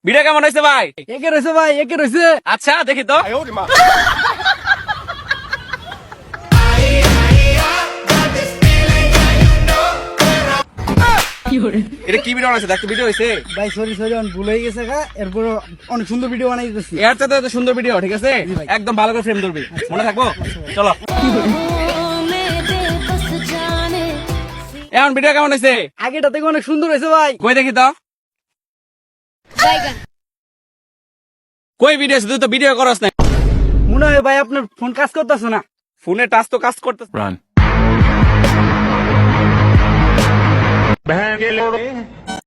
Video কেমন হয়েছে ভাই? একে রয়েছে ভাই, একে রয়েছে। আচ্ছা দেখি তো। এটা কি ভিডিও বানাইছে? দেখতে ভিডিও হয়েছে ভাই সরি সরি ভুল হয়ে গেছে গা, এরপর অনেক সুন্দর ভিডিও বানাই দিতেছি। এর চাইতে এত সুন্দর ভিডিও, ঠিক আছে? একদম ভালো করে ফ্রেম ধরবি, মনে থাকবো। চলো এখন ভিডিও কেমন হয়েছে? আগেটা থেকে অনেক সুন্দর হয়েছে ভাই। কই দেখি তো। কই ভিডিও? তুই তো ভিডিও করস না। মনে হয় ভাই আপনার ফোন কাজ করতেছে না। ফোনে টাচ তো কাজ করতেছে।